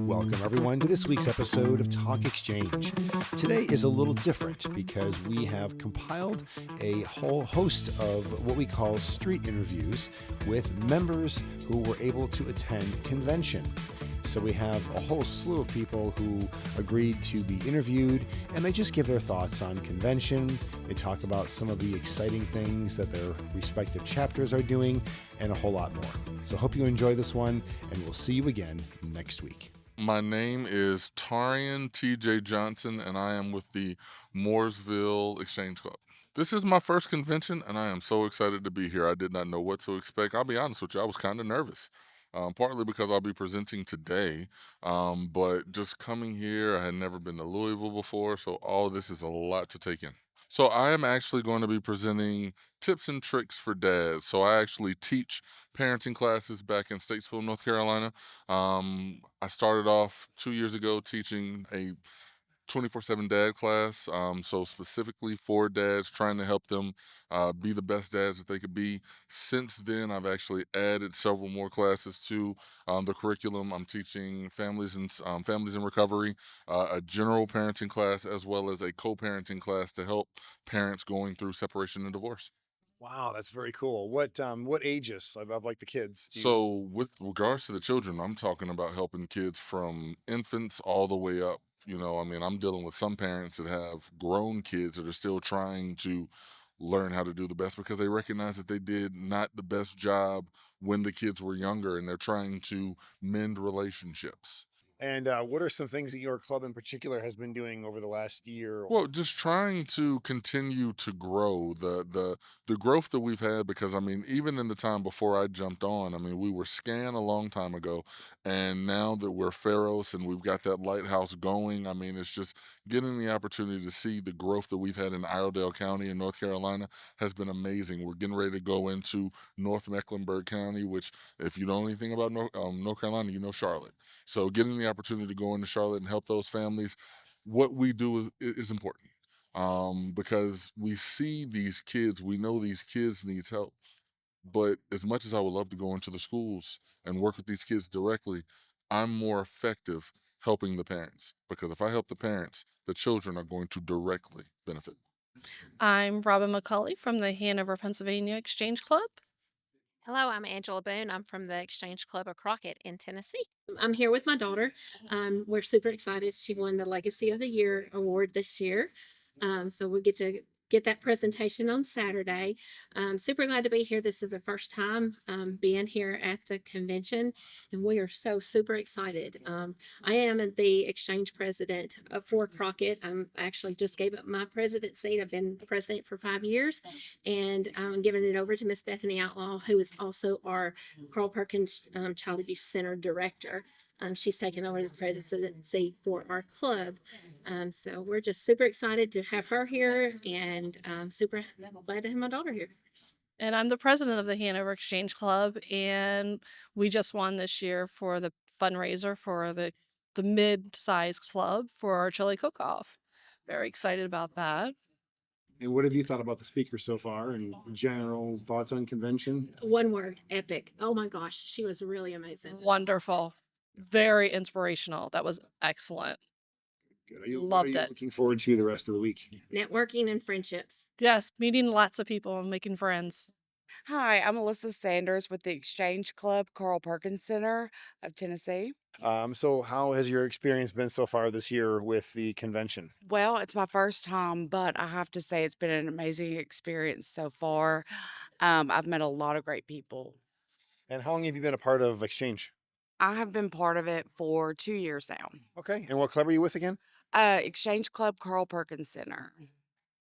Welcome, everyone, to this week's episode of Talk Exchange. Today is a little different because we have compiled a whole host of what we call street interviews with members who were able to attend convention. So we have a whole slew of people who agreed to be interviewed, and they just give their thoughts on convention. They talk about some of the exciting things that their respective chapters are doing, and a whole lot more. So hope you enjoy this one, and we'll see you again next week. My name is Tarrian TJ Johnson, and I am with the Mooresville Exchange Club. This is my first convention, and I am so excited to be here. I did not know what to expect. I'll be honest with you, I was kind of nervous, partly because I'll be presenting today, but just coming here, I had never been to Louisville before, so all of this is a lot to take in. So I am actually going to be presenting tips and tricks for dads. So I actually teach parenting classes back in Statesville, North Carolina. I started off 2 years ago teaching a 24/7 dad class, so specifically for dads, trying to help them be the best dads that they could be. Since then, I've actually added several more classes to the curriculum. I'm teaching families in recovery, a general parenting class, as well as a co-parenting class to help parents going through separation and divorce. Wow, that's very cool. What ages of like the kids? So with regards to the children, I'm talking about helping kids from infants all the way up. I'm dealing with some parents that have grown kids that are still trying to learn how to do the best because they recognize that they did not the best job when the kids were younger, and they're trying to mend relationships. And what are some things that your club in particular has been doing over the last year? Well, just trying to continue to grow the growth that we've had, because even in the time before I jumped on, we were Scan a long time ago, and now that we're Pharos and we've got that lighthouse going, it's just getting the opportunity to see the growth that we've had in Iredell County in North Carolina has been amazing. We're getting ready to go into North Mecklenburg County, which, if you know anything about North Carolina, you know Charlotte. So getting the opportunity to go into Charlotte and help those families, what we do is important, because we see these kids, we know these kids need help. But as much as I would love to go into the schools and work with these kids directly, I'm more effective helping the parents, because if I help the parents, the children are going to directly benefit. I'm Robin McCulley from the Hanover, Pennsylvania Exchange Club. Hello, I'm Angela Boone. I'm from the Exchange Club of Crockett in Tennessee. I'm here with my daughter. We're super excited. She won the Legacy of the Year award this year. So we get to get that presentation on Saturday. Super glad to be here. This is the first time being here at the convention, and we are so super excited. I am the exchange president for Crockett. I actually just gave up my president seat. I've been president for 5 years, and I'm giving it over to Miss Bethany Outlaw, who is also our Carl Perkins Child Abuse Center director. She's taken over the presidency for our club. So we're just super excited to have her here, and super glad to have my daughter here. And I'm the president of the Hanover Exchange Club, and we just won this year for the fundraiser for the mid-sized club for our chili cook-off. Very excited about that. And what have you thought about the speaker so far, and general thoughts on convention? One word: epic. Oh my gosh, she was really amazing. Wonderful. Very inspirational. That was excellent. Good. Loved it. Looking forward to the rest of the week. Networking and friendships. Yes, meeting lots of people and making friends. Hi, I'm Alyssa Sanders with the Exchange Club Carl Perkins Center of Tennessee. So how has your experience been so far this year with the convention? Well, it's my first time, but I have to say it's been an amazing experience so far. I've met a lot of great people. And how long have you been a part of Exchange? I have been part of it for 2 years now. Okay. And what club are you with again? Exchange Club Carl Perkins Center.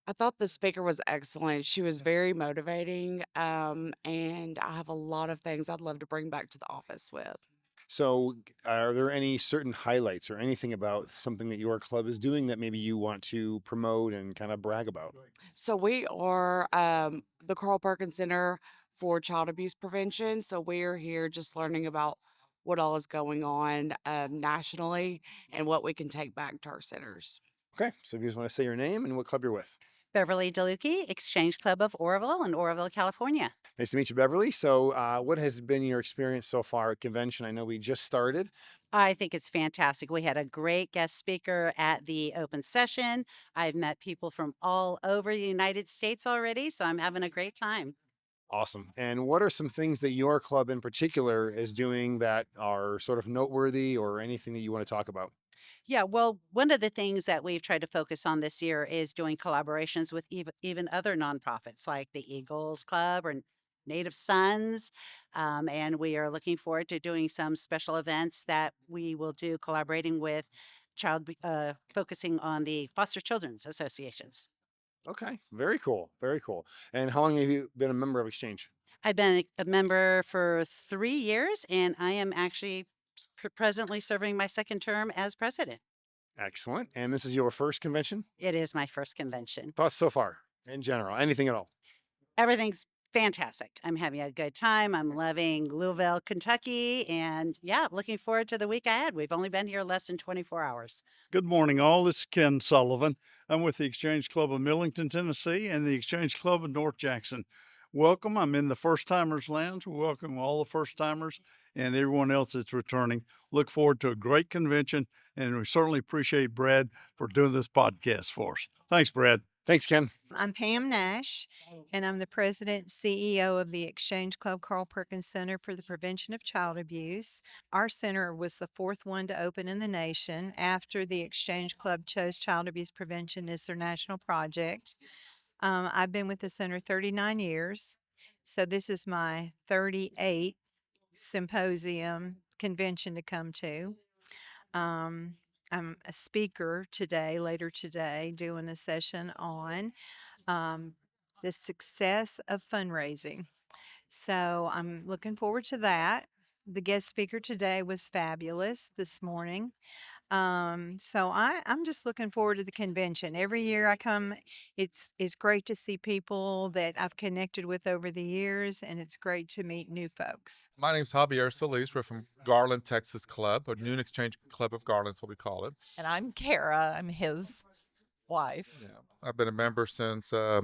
I thought the speaker was excellent. She was very motivating, and I have a lot of things I'd love to bring back to the office with. So are there any certain highlights or anything about something that your club is doing that maybe you want to promote and kind of brag about? So we are the Carl Perkins Center for Child Abuse Prevention. So we are here just learning about what all is going on nationally and what we can take back to our centers. Okay. So if you just want to say your name and what club you're with. Beverly Delucki, Exchange Club of Oroville in Oroville, California. Nice to meet you, Beverly. So, what has been your experience so far at convention? I know we just started. I think it's fantastic. We had a great guest speaker at the open session. I've met people from all over the United States already, so I'm having a great time. Awesome. And what are some things that your club in particular is doing that are sort of noteworthy, or anything that you want to talk about? Yeah, well, one of the things that we've tried to focus on this year is doing collaborations with even other nonprofits like the Eagles Club or Native Sons. And we are looking forward to doing some special events that we will do collaborating with focusing on the foster children's associations. Okay, very cool. Very cool. And how long have you been a member of Exchange? I've been a member for 3 years, and I am actually presently serving my second term as president. Excellent. And this is your first convention? It is my first convention. Thoughts so far in general? Anything at all? Everything's fantastic. I'm having a good time. I'm loving Louisville, Kentucky, and yeah, looking forward to the week ahead. We've only been here less than 24 hours. Good morning, all. This is Ken Sullivan. I'm with the Exchange Club of Millington, Tennessee, and the Exchange Club of North Jackson. Welcome. I'm in the First Timers Lounge. We welcome all the first timers and everyone else that's returning. Look forward to a great convention, and we certainly appreciate Brad for doing this podcast for us. Thanks, Brad. Thanks, Ken. I'm Pam Nash, and I'm the president and CEO of the Exchange Club Carl Perkins Center for the Prevention of Child Abuse. Our center was the fourth one to open in the nation after the Exchange Club chose child abuse prevention as their national project. I've been with the center 39 years, so this is my 38th symposium convention to come to. I'm a speaker later today, doing a session on the success of fundraising. So I'm looking forward to that. The guest speaker today was fabulous this morning. So I'm just looking forward to the convention. Every year I come, it's great to see people that I've connected with over the years, and it's great to meet new folks. My name's Javier Solis. We're from Garland, Texas Club, or Noon Exchange Club of Garland is what we call it. And I'm Kara. I'm his wife. Yeah. I've been a member since, I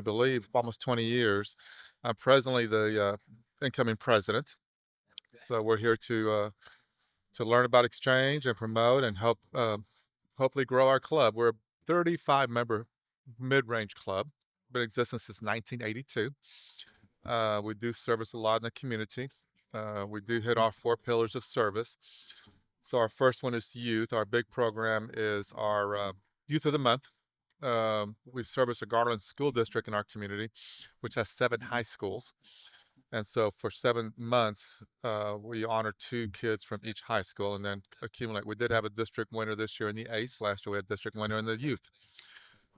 believe almost 20 years. I'm presently the incoming president. So we're here to learn about Exchange and promote and help hopefully grow our club. We're a 35-member mid-range club. Been in existence since 1982. We do service a lot in the community. We do hit our 4 pillars of service. So our first one is youth. Our big program is our Youth of the Month. We service a Garland school district in our community, which has 7 high schools. And so for 7 months, we honor 2 kids from each high school and then accumulate. We did have a district winner this year in the ACE. Last year we had a district winner in the youth.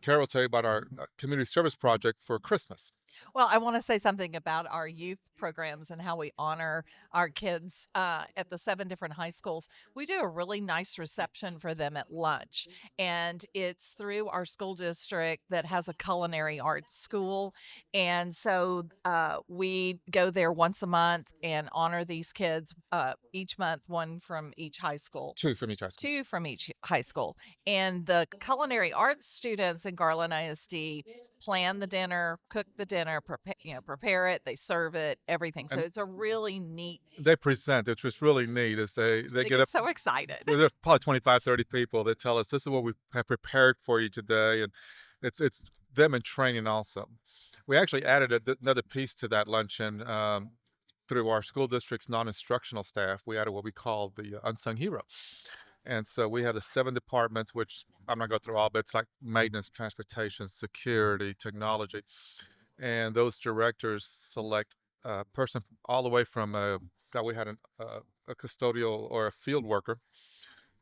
Kara will tell you about our community service project for Christmas. Well, I want to say something about our youth programs and how we honor our kids at the 7 different high schools. We do a really nice reception for them at lunch, and it's through our school district that has a culinary arts school. And so we go there once a month and honor these kids each month, 1 from each high school. 2 from each high school. 2 from each high school. And the culinary arts students in Garland ISD plan the dinner, cook the dinner, prepare it, they serve it, everything. So it's a really neat. They present, which was really neat, is they get up so excited. There's probably 25, 30 people that tell us this is what we have prepared for you today, and it's them in training also. We actually added another piece to that luncheon through our school district's non-instructional staff. We added what we call the unsung hero. And so we have the 7 departments, which I'm not going to go through all, but it's like maintenance, transportation, security, technology. And those directors select a person all the way from that we had a custodial or a field worker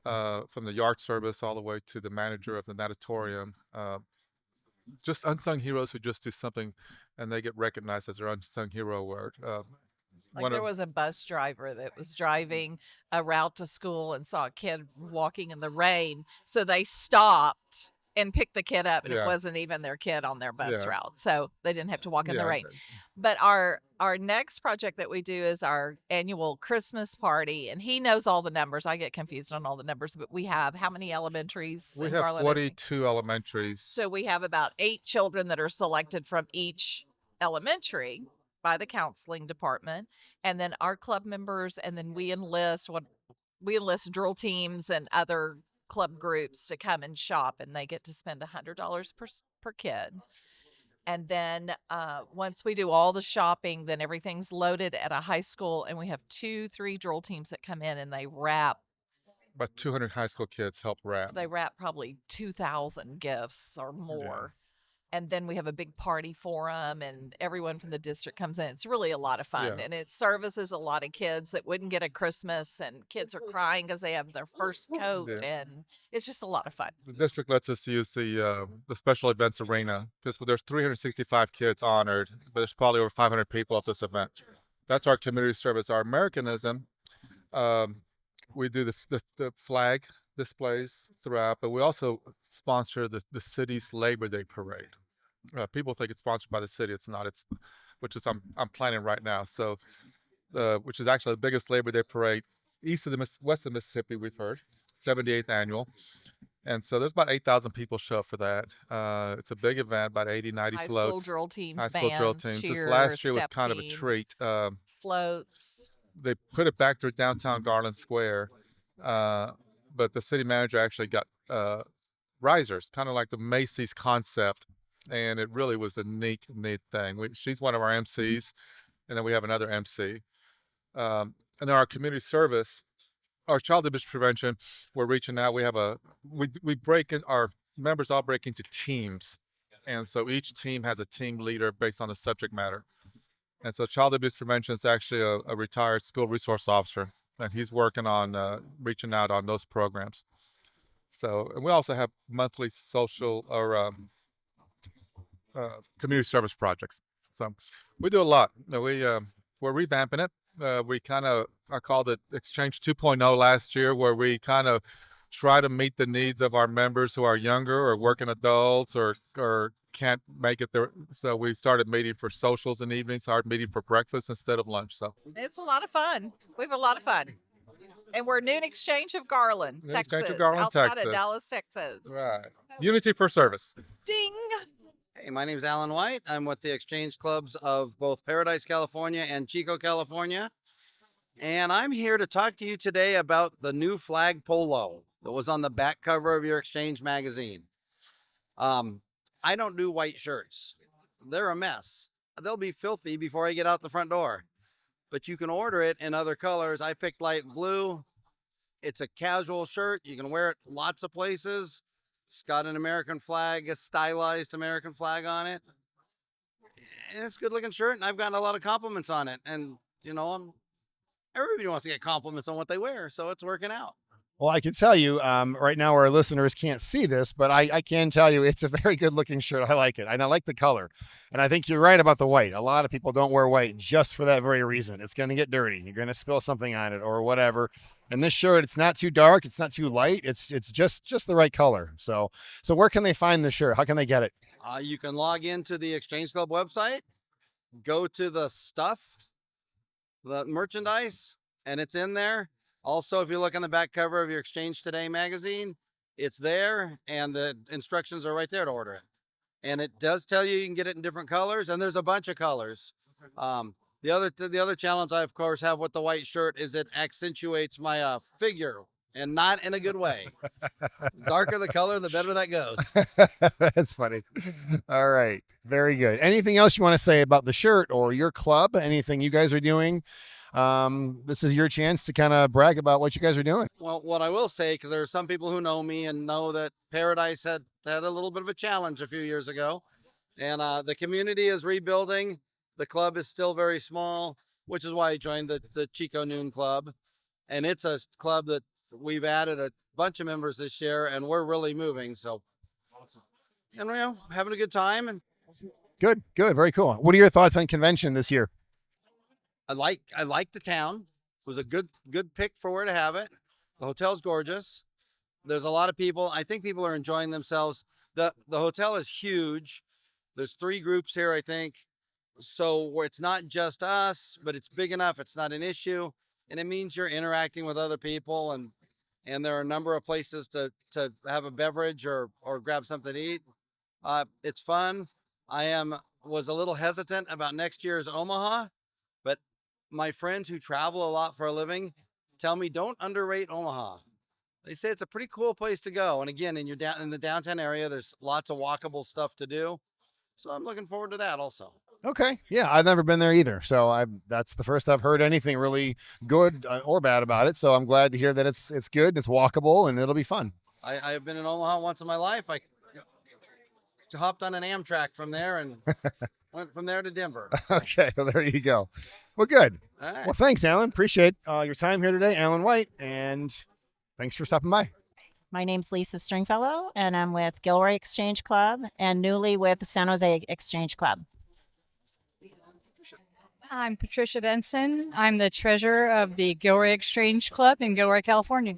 from the yard service all the way to the manager of the natatorium. Just unsung heroes who just do something and they get recognized as their unsung hero award. There was a bus driver that was driving a route to school and saw a kid walking in the rain. So they stopped and pick the kid up, and Yeah. it wasn't even their kid on their bus Yeah. route, so they didn't have to walk in the Yeah. rain. But our next project that we do is our annual Christmas party, and he knows all the numbers. I get confused on all the numbers, but we have how many elementaries We in have Garland? 42 elementaries. So we have about 8 children that are selected from each elementary by the counseling department, and then our club members, and then we enlist drill teams and other club groups to come and shop, and they get to spend $100 per kid. And then once we do all the shopping, then everything's loaded at a high school, and we have 2-3 drill teams that come in and they wrap. About 200 high school kids help wrap. They wrap probably 2,000 gifts or more. And then we have a big party for them, and everyone from the district comes in. It's really a lot of fun, Yeah. and it services a lot of kids that wouldn't get a Christmas, and kids are crying because they have their first coat, and it's just a lot of fun. The district lets us use the special events arena because there's 365 kids honored, but there's probably over 500 people at this event. That's our community service. Our Americanism, we do the flag displays throughout, but we also sponsor the city's Labor Day parade. People think it's sponsored by the city. It's not. Which is I'm planning right now. So, which is actually the biggest Labor Day parade west of Mississippi. We've heard 78th annual, and so there's about 8,000 people show up for that. It's a big event, about 80, 90 High floats. school drill teams, High bands, school drill teams. cheers, This last year was step kind of a teams, treat. floats. They put it back to downtown Garland Square, but the city manager actually got risers, kind of like the Macy's concept, and it really was a neat thing. She's one of our MCs, and then we have another MC. And then our community service, our child abuse prevention, we're reaching out. We have we break in, our members all break into teams, and so each team has a team leader based on the subject matter. And so child abuse prevention is actually a retired school resource officer, and he's working on reaching out on those programs. So, and we also have monthly social or community service projects. So we do a lot. We're revamping it. I called it Exchange 2.0 last year, where we kind of try to meet the needs of our members who are younger or working adults or can't make it there. So we started meeting for socials in the evenings, started meeting for breakfast instead of lunch. So It's a lot of fun. We have a lot of fun. And we're Noon Exchange of Garland, Noon Texas, Exchange of Garland, outside Texas. of Dallas, Texas. right, unity for service. Ding! Hey, my name is Alan White. I'm with the Exchange Clubs of both Paradise, California and Chico, California. And I'm here to talk to you today about the new flag polo that was on the back cover of your Exchange magazine. I don't do white shirts. They're a mess. They'll be filthy before I get out the front door. But you can order it in other colors. I picked light blue. It's a casual shirt. You can wear it lots of places. It's got an American flag, a stylized American flag on it. And it's a good looking shirt, and I've gotten a lot of compliments on it. And, you know, everybody wants to get compliments on what they wear, so it's working out. Well, I can tell you right now our listeners can't see this, but I can tell you it's a very good looking shirt. I like it. And I like the color. And I think you're right about the white. A lot of people don't wear white just for that very reason. It's going to get dirty. You're going to spill something on it or whatever. And this shirt, it's not too dark. It's not too light. It's just the right color. So where can they find the shirt? How can they get it? You can log into the Exchange Club website, go to the stuff, the merchandise, and it's in there. Also, if you look on the back cover of your Exchange Today magazine, it's there, and the instructions are right there to order it. And it does tell you can get it in different colors, and there's a bunch of colors. The other challenge I, of course, have with the white shirt is it accentuates my figure, and not in a good way. Darker the color, the better that goes. That's funny. All right. Very good. Anything else you want to say about the shirt or your club? Anything you guys are doing? This is your chance to kind of brag about what you guys are doing. Well, what I will say, because there are some people who know me and know that Paradise had a little bit of a challenge a few years ago, and the community is rebuilding. The club is still very small, which is why I joined the Chico Noon Club, and it's a club that we've added a bunch of members this year, and we're really moving. So, and you know, having a good time. And Good. Very cool. What are your thoughts on convention this year? I like the town. It was a good pick for where to have it. The hotel's gorgeous. There's a lot of people. I think people are enjoying themselves. the hotel is huge. There's 3 groups here, I think. So where it's not just us, but it's big enough, it's not an issue. And it means you're interacting with other people, and there are a number of places to have a beverage or grab something to eat. It's fun. Was a little hesitant about next year's Omaha, but my friends who travel a lot for a living tell me don't underrate Omaha. They say it's a pretty cool place to go. And again, in the downtown area, there's lots of walkable stuff to do. So I'm looking forward to that also. Okay. Yeah, I've never been there either. So that's the first I've heard anything really good or bad about it. So I'm glad to hear that it's good, it's walkable, and it'll be fun. I've been in Omaha once in my life. I hopped on an Amtrak from there and went from there to Denver. Okay, well, there you go. Well, good. All right. Well, thanks, Alan. Appreciate your time here today, Alan White, and thanks for stopping by. My name's Lisa Stringfellow, and I'm with Gilroy Exchange Club and newly with San Jose Exchange Club. I'm Patricia Bentson. I'm the treasurer of the Gilroy Exchange Club in Gilroy, California.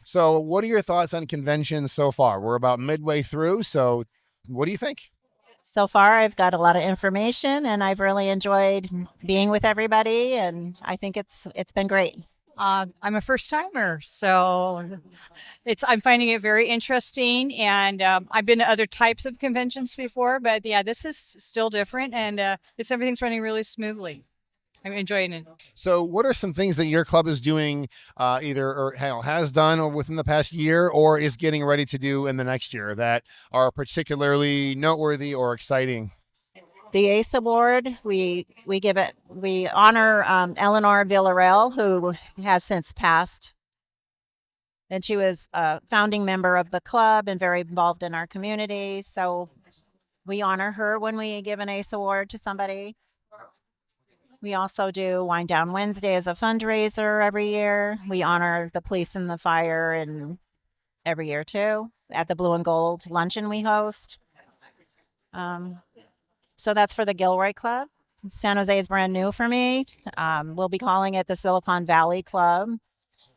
So what are your thoughts on conventions so far? We're about midway through, so what do you think? So far, I've got a lot of information, and I've really enjoyed being with everybody, and I think it's been great. I'm a first timer, so I'm finding it very interesting, and I've been to other types of conventions before, but yeah, this is still different, and everything's running really smoothly. I'm enjoying it. So what are some things that your club is doing either or has done or within the past year or is getting ready to do in the next year that are particularly noteworthy or exciting? The ACE Award, we honor Eleanor Villarreal, who has since passed. And she was a founding member of the club and very involved in our community. So we honor her when we give an ACE Award to somebody. We also do Wind Down Wednesday as a fundraiser every year. We honor the police and the fire and every year too. At the Blue and Gold luncheon we host. So that's for the Gilroy Club. San Jose is brand new for me. We'll be calling it the Silicon Valley Club.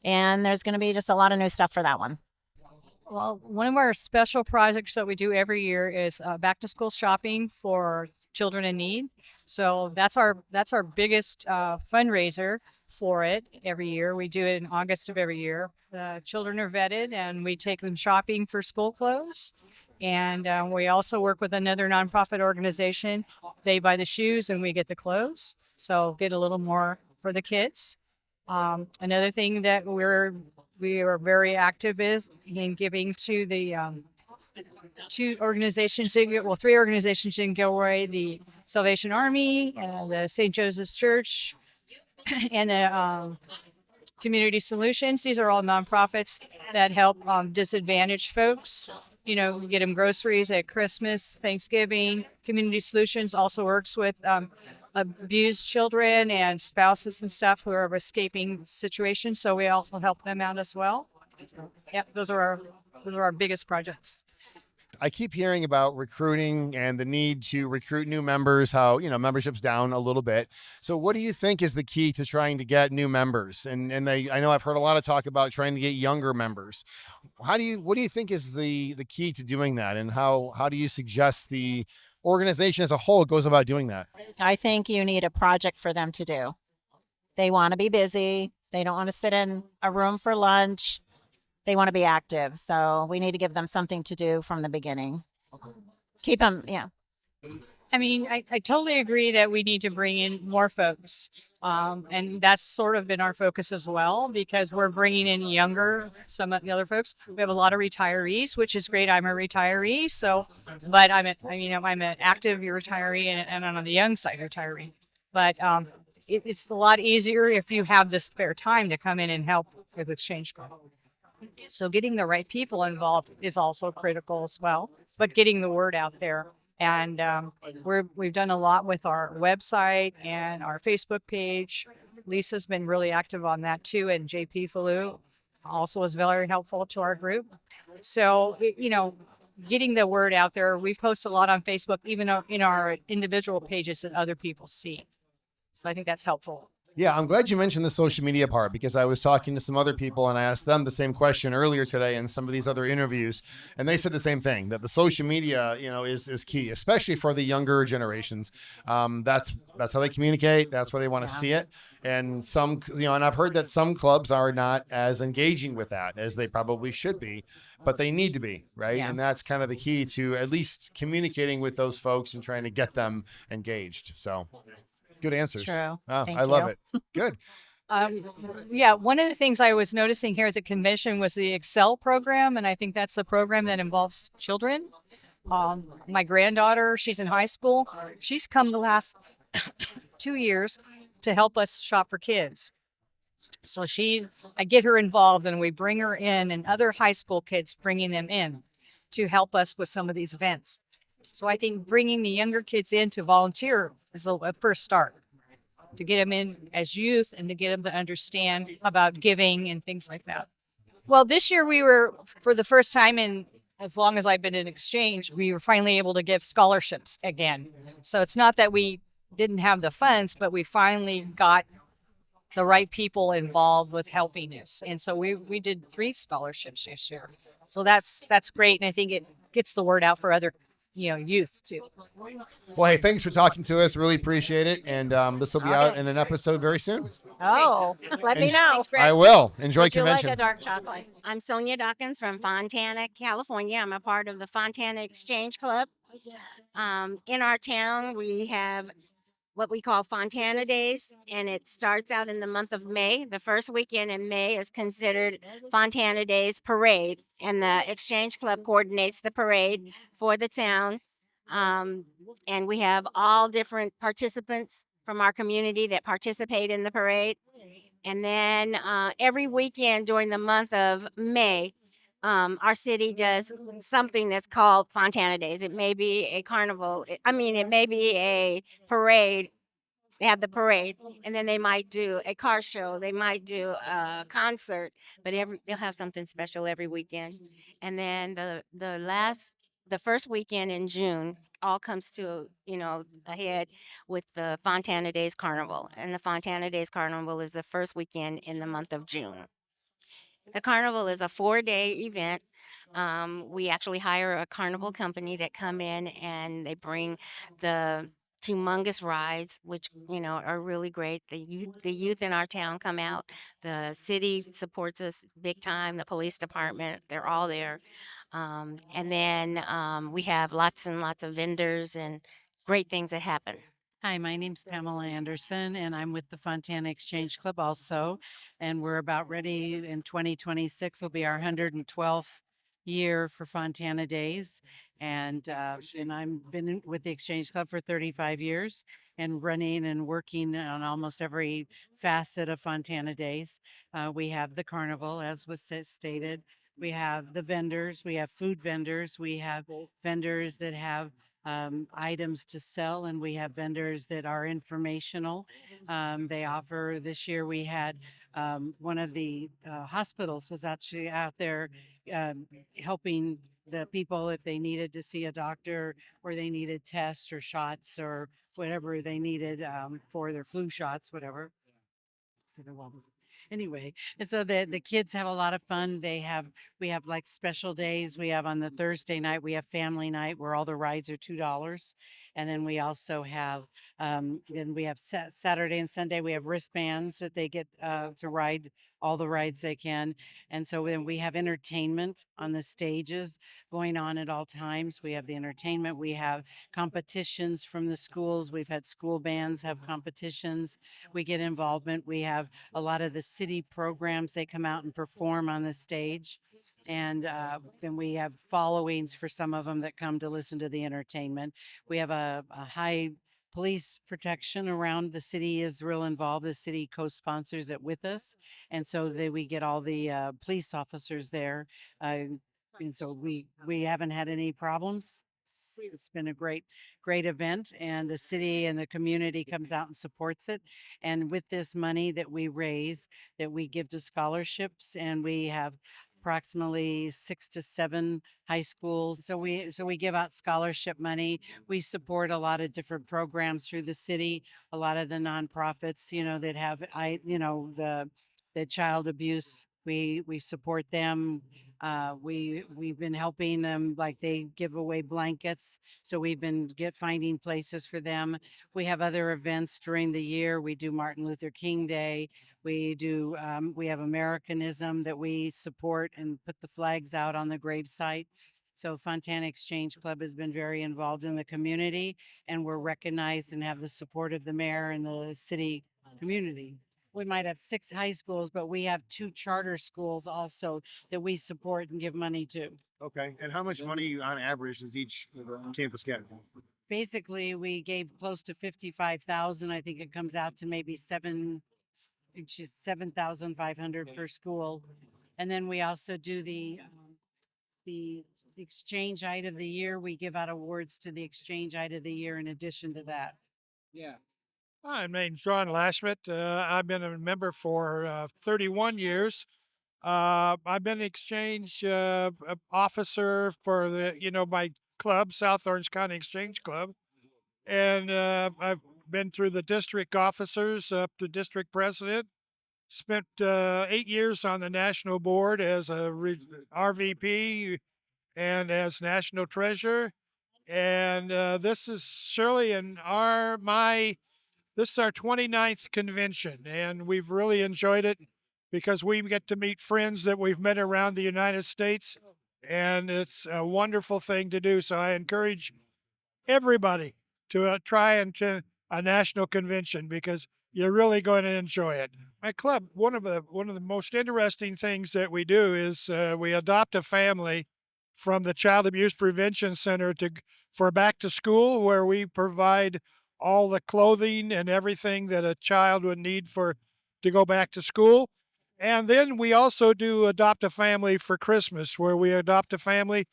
And there's going to be just a lot of new stuff for that one. Well, one of our special projects that we do every year is back to school shopping for children in need. So that's our biggest fundraiser for it every year. We do it in August of every year. The children are vetted and we take them shopping for school clothes. And we also work with another nonprofit organization. They buy the shoes and we get the clothes. So get a little more for the kids. Another thing that we are very active in giving to the 3 organizations in Gilroy, the Salvation Army, the St. Joseph's Church, and the Community Solutions. These are all nonprofits that help disadvantaged folks. You know, get them groceries at Christmas, Thanksgiving. Community Solutions also works with abused children and spouses and stuff who are escaping situations. So we also help them out as well. So, yeah, those are our biggest projects. I keep hearing about recruiting and the need to recruit new members, how, membership's down a little bit. So what do you think is the key to trying to get new members? And I know I've heard a lot of talk about trying to get younger members. What do you think is the key to doing that? And how do you suggest the organization as a whole goes about doing that? I think you need a project for them to do. They want to be busy. They don't want to sit in a room for lunch. They want to be active. So we need to give them something to do from the beginning. Keep them, yeah. I mean, I totally agree that we need to bring in more folks. And that's sort of been our focus as well, because we're bringing in some of the other folks. We have a lot of retirees, which is great. I'm a retiree. But I'm an active retiree and I'm on the young side retiree. But it's a lot easier if you have the spare time to come in and help with Exchange Club. So getting the right people involved is also critical as well, but getting the word out there. And we've done a lot with our website and our Facebook page. Lisa's been really active on that too, and JP Fallu also was very helpful to our group. So, getting the word out there. We post a lot on Facebook, even in our individual pages that other people see. So I think that's helpful. Yeah, I'm glad you mentioned the social media part, because I was talking to some other people and I asked them the same question earlier today in some of these other interviews, and they said the same thing, that the social media, is key, especially for the younger generations. That's how they communicate. That's where they want to see it. And and I've heard that some clubs are not as engaging with that as they probably should be, but they need to be, right? Yeah. And that's kind of the key to at least communicating with those folks and trying to get them engaged. So. Good answers. True. Oh, Thank I love you. it. Good. Yeah, one of the things I was noticing here at the convention was the Excel program, and I think that's the program that involves children. My granddaughter, she's in high school. She's come the last 2 years to help us shop for kids. So I get her involved, and we bring her in, and other high school kids bringing them in to help us with some of these events. So I think bringing the younger kids in to volunteer is a first start, to get them in as youth and to get them to understand about giving and things like that. Well, this year we were, for the first time in as long as I've been in exchange, we were finally able to give scholarships again. So it's not that we didn't have the funds, but we finally got the right people involved with helping us. And so we did 3 scholarships this year. So that's great. And I think it gets the word out for other youth too. Well, hey, thanks for talking to us. Really appreciate it. And this will be out in an episode very soon. Oh, let me know. I will. Enjoy Would you convention. like a dark chocolate? I'm Sonja Dawkins from Fontana, California. I'm a part of the Fontana Exchange Club. In our town, we have what we call Fontana Days, and it starts out in the month of May. The first weekend in May is considered Fontana Days Parade, and the Exchange Club coordinates the parade for the town. And we have all different participants from our community that participate in the parade. And then every weekend during the month of May, our city does something that's called Fontana Days. It may be a carnival. It may be a parade. They have the parade, and then they might do a car show. They might do a concert, but they'll have something special every weekend. And then the first weekend in June all comes to a head with the Fontana Days Carnival, and the Fontana Days Carnival is the first weekend in the month of June. The carnival is a 4-day event. We actually hire a carnival company that come in and they bring the humongous rides, which are really great. The youth in our town come out. The city supports us big time. The police department, they're all there. And then we have lots and lots of vendors and great things that happen. Hi, my name's Pamela Anderson, and I'm with the Fontana Exchange Club also. And we're about ready in 2026 will be our 112th year for Fontana Days. And I've been with the Exchange Club for 35 years and running and working on almost every facet of Fontana Days. We have the carnival, as was stated. We have the vendors, we have food vendors, we have vendors that have items to sell, and we have vendors that are informational. They offer, this year we had one of the hospitals was actually out there helping the people if they needed to see a doctor or they needed tests or shots or whatever they needed for their flu shots, whatever. So anyway, and so the kids have a lot of fun. We have like special days. We have on the Thursday night, we have family night where all the rides are $2. And then we also have Saturday and Sunday, we have wristbands that they get to ride all the rides they can. And so then we have entertainment on the stages going on at all times. We have the entertainment. We have competitions from the schools. We've had school bands have competitions. We get involvement. We have a lot of the city programs. They come out and perform on the stage. And then we have followings for some of them that come to listen to the entertainment. We have a high police protection around. The city is real involved. The city co-sponsors it with us. And so we get all the police officers there. And so we haven't had any problems. It's been a great event, and the city and the community comes out and supports it. And with this money that we raise, that we give to scholarships, and we have approximately 6 to 7 high schools. So we give out scholarship money. We support a lot of different programs through the city, a lot of the nonprofits, that have the child abuse. We support them. We've been helping them, like they give away blankets, so we've been finding places for them. We have other events during the year. We do Martin Luther King Day. We have Americanism that we support and put the flags out on the gravesite. So Fontana Exchange Club has been very involved in the community, and we're recognized and have the support of the mayor and the city community. We might have 6 high schools, but we have 2 charter schools also that we support and give money to. Okay. And how much money on average does each campus get? Basically, we gave close to 55,000. I think it comes out to maybe 7,500 per school. And then we also do the exchange item of the year. We give out awards to the exchange item of the year in addition to that. Yeah. Hi, my name's Shirlry Lashmett. I've been a member for 31 years. I've been an exchange officer for my club, South Orange County Exchange Club. And I've been through the district officers up to district president. Spent 8 years on the national board as a RVP and as national treasurer. And this is Shirley and this is our 29th convention, and we've really enjoyed it because we get to meet friends that we've met around the United States, and it's a wonderful thing to do. So I encourage everybody to try and to a national convention because you're really going to enjoy it. My club, one of the most interesting things that we do is we adopt a family from the Child Abuse Prevention Center for back to school, where we provide all the clothing and everything that a child would need to go back to school. And then we also do adopt a family for Christmas, where we adopt a family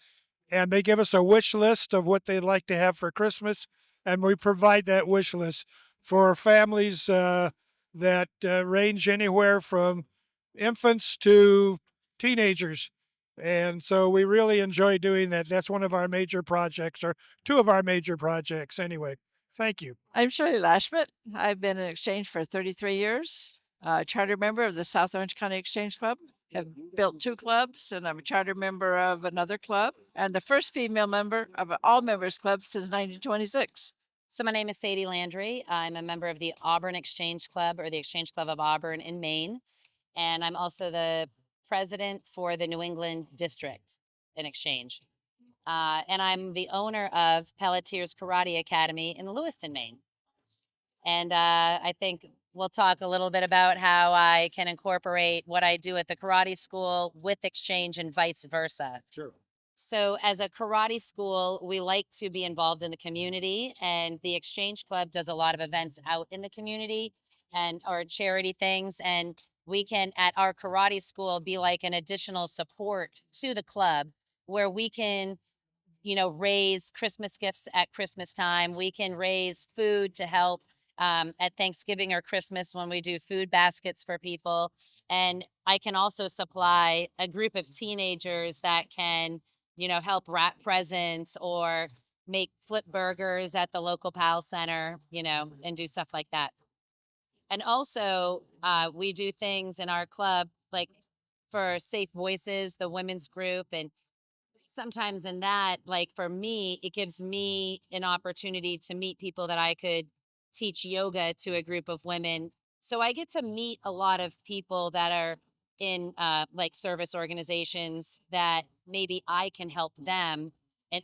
and they give us a wish list of what they'd like to have for Christmas. And we provide that wish list for families that range anywhere from infants to teenagers. And so we really enjoy doing that. That's one of our major projects, or 2 of our major projects anyway. Thank you. I'm Shirley Lashmett. I've been in exchange for 33 years, charter member of the South Orange County Exchange Club. Have built 2 clubs, and I'm a charter member of another club, and the first female member of an all members club since 1926. So my name is Sadie Landry. I'm a member of the Auburn Exchange Club, or the Exchange Club of Auburn in Maine. And I'm also the president for the New England District in Exchange. And I'm the owner of Pelletiers Karate Academy in Lewiston, Maine. And I think we'll talk a little bit about how I can incorporate what I do at the karate school with exchange and vice versa. Sure. So as a karate school, we like to be involved in the community, and the Exchange Club does a lot of events out in the community or charity things. And we can, at our karate school, be like an additional support to the club, where we can raise Christmas gifts at Christmas time. We can raise food to help at Thanksgiving or Christmas when we do food baskets for people. And I can also supply a group of teenagers that can, help wrap presents or make flip burgers at the local PAL Center, and do stuff like that. And also, we do things in our club, like for Safe Voices, the women's group, and sometimes in that, like for me, it gives me an opportunity to meet people that I could teach yoga to a group of women. So I get to meet a lot of people that are in like service organizations that maybe I can help them,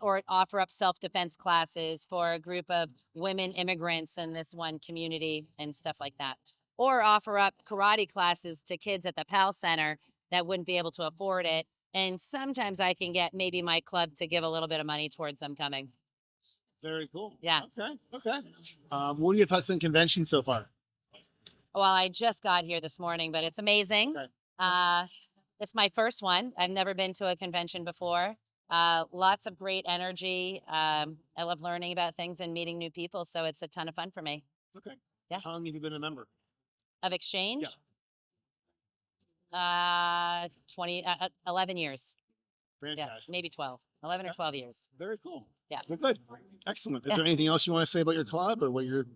or offer up self-defense classes for a group of women immigrants in this one community and stuff like that. Or offer up karate classes to kids at the PAL Center that wouldn't be able to afford it. And sometimes I can get maybe my club to give a little bit of money towards them coming. Very cool. Yeah. Okay. What are your thoughts on convention so far? Well, I just got here this morning, but it's amazing. Okay. It's my first one. I've never been to a convention before. Lots of great energy. I love learning about things and meeting new people, so it's a ton of fun for me. Okay. Yeah. How long have you been a member? Of Exchange? Yeah. 11 years. Yeah, Fantastic. maybe 12, 11 or 12 years. Very cool. Yeah. Well, good. Excellent. Is Yeah. there anything else you want to say about your club or what you're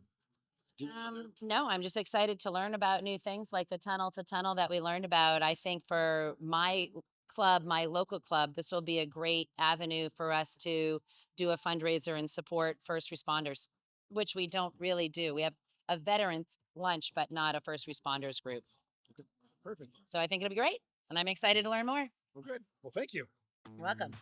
No, I'm just excited to learn about new things like the tunnel to tunnel that we learned about. I think for my club, my local club, this will be a great avenue for us to do a fundraiser and support first responders, which we don't really do. We have a veterans lunch, but not a first responders group. perfect? So I think it'll be great, and I'm excited to learn more. Well, good. Well, thank you. You're welcome.